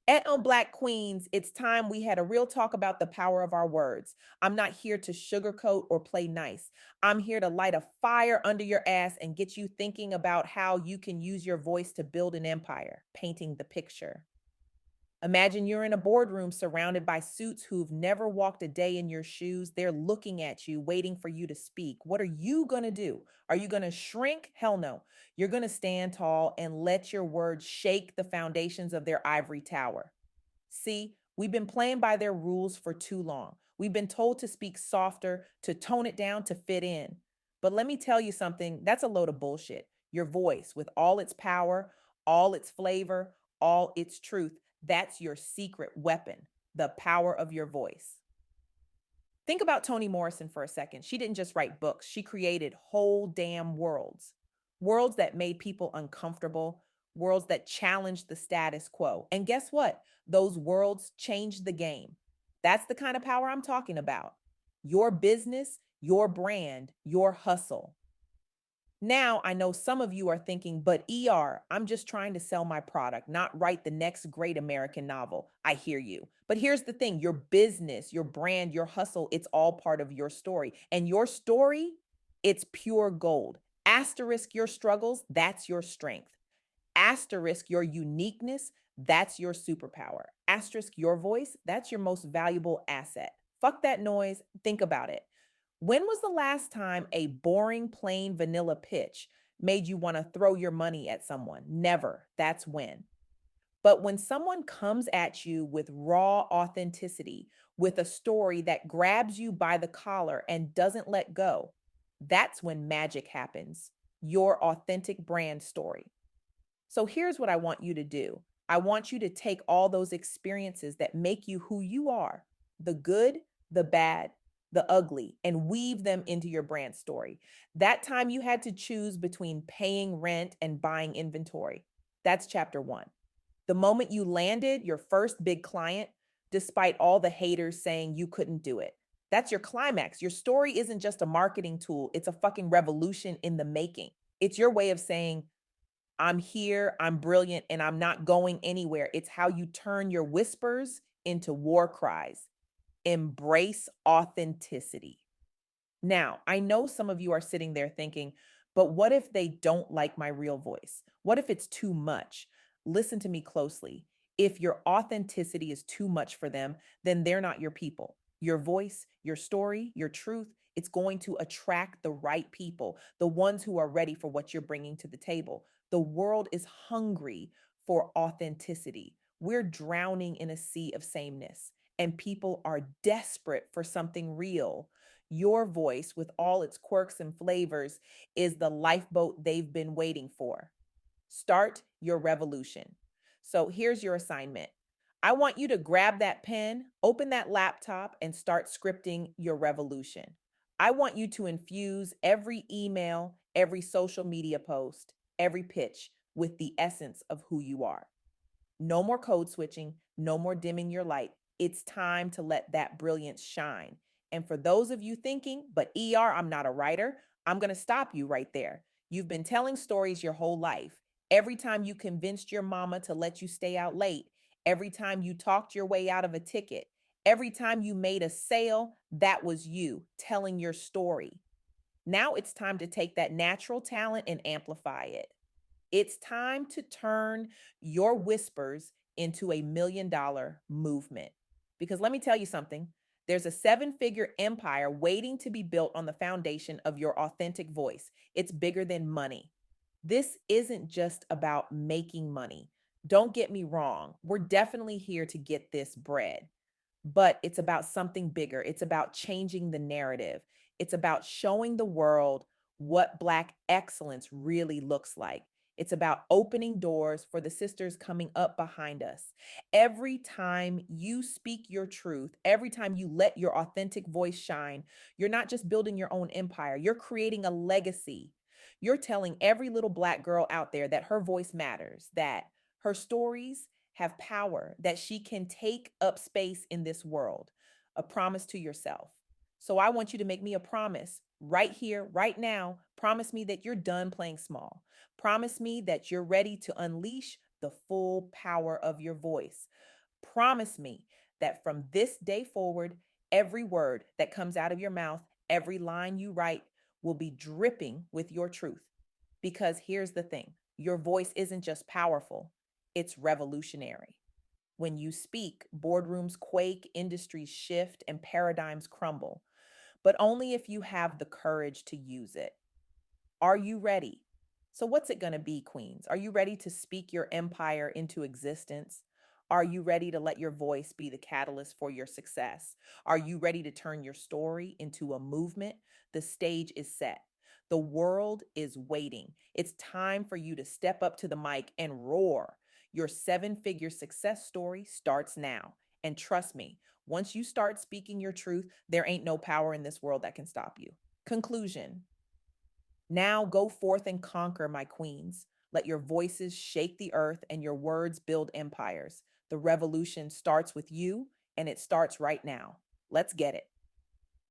And on Black Queens, it's time we had a real talk about the power of our words. I'm not here to sugarcoat or play nice. I'm here to light a fire under your ass and get you thinking about how you can use your voice to build an empire, painting the picture. Imagine you're in a boardroom surrounded by suits who've never walked a day in your shoes. They're looking at you, waiting for you to speak. What are you going to do? Are you going to shrink? Hell no. You're going to stand tall and let your words shake the foundations of their ivory tower. See, we've been playing by their rules for too long. We've been told to speak softer, to tone it down, to fit in. But let me tell you something, that's a load of bullshit. Your voice, with all its power, all its flavor, all its truth, that's your secret weapon, the power of your voice. Think about Toni Morrison for a second. She didn't just write books, she created whole damn worlds. Worlds that made people uncomfortable, worlds that challenged the status quo. And guess what? Those worlds changed the game. That's the kind of power I'm talking about. Your business, your brand, your hustle. Now, I know some of you are thinking, but I'm just trying to sell my product, not write the next great American novel. I hear you. But here's the thing, your business, your brand, your hustle, it's all part of your story. And your story, it's pure gold. Asterisk your struggles, that's your strength. Asterisk your uniqueness, that's your superpower. Asterisk your voice, that's your most valuable asset. Fuck that noise, think about it. When was the last time a boring, plain vanilla pitch made you want to throw your money at someone? Never. That's when. But when someone comes at you with raw authenticity, with a story that grabs you by the collar and doesn't let go, that's when magic happens. Your authentic brand story. So here's what I want you to do. I want you to take all those experiences that make you who you are, the good, the bad, the ugly, and weave them into your brand story. That time you had to choose between paying rent and buying inventory. That's chapter one. The moment you landed your first big client, despite all the haters saying you couldn't do it. That's your climax. Your story isn't just a marketing tool, it's a fucking revolution in the making. It's your way of saying, I'm here, I'm brilliant, and I'm not going anywhere. It's how you turn your whispers into war cries. Embrace authenticity. Now, I know some of you are sitting there thinking, but what if they don't like my real voice? What if it's too much? Listen to me closely. If your authenticity is too much for them, then they're not your people. Your voice, your story, your truth, it's going to attract the right people, the ones who are ready for what you're bringing to the table. The world is hungry for authenticity. We're drowning in a sea of sameness, and people are desperate for something real. Your voice, with all its quirks and flavors, is the lifeboat they've been waiting for. Start your revolution. So here's your assignment. I want you to grab that pen, open that laptop, and start scripting your revolution. I want you to infuse every email, every social media post, every pitch with the essence of who you are. No more code switching, no more dimming your light. It's time to let that brilliance shine. And for those of you thinking, but I'm not a writer, I'm going to stop you right there. You've been telling stories your whole life. Every time you convinced your mama to let you stay out late, every time you talked your way out of a ticket, every time you made a sale, that was you telling your story. Now it's time to take that natural talent and amplify it. It's time to turn your whispers into $1 million movement. Because let me tell you something, there's a seven-figure empire waiting to be built on the foundation of your authentic voice. It's bigger than money. This isn't just about making money. Don't get me wrong. We're definitely here to get this bread, but it's about something bigger. It's about changing the narrative. It's about showing the world what Black excellence really looks like. It's about opening doors for the sisters coming up behind us. Every time you speak your truth, every time you let your authentic voice shine, you're not just building your own empire, you're creating a legacy. You're telling every little Black girl out there that her voice matters, that her stories have power, that she can take up space in this world. A promise to yourself. So I want you to make me a promise right here, right now. Promise me that you're done playing small. Promise me that you're ready to unleash the full power of your voice. Promise me that from this day forward, every word that comes out of your mouth, every line you write will be dripping with your truth. Because here's the thing, your voice isn't just powerful, it's revolutionary. When you speak, boardrooms quake, industries shift, and paradigms crumble, but only if you have the courage to use it. Are you ready? So, what's it going to be, Queens? Are you ready to speak your empire into existence? Are you ready to let your voice be the catalyst for your success? Are you ready to turn your story into a movement? The stage is set. The world is waiting. It's time for you to step up to the mic and roar. Your 7 figure success story starts now. And trust me, once you start speaking your truth, there ain't no power in this world that can stop you. Conclusion. Now go forth and conquer, my queens. Let your voices shake the earth and your words build empires. The revolution starts with you, and it starts right now. Let's get it.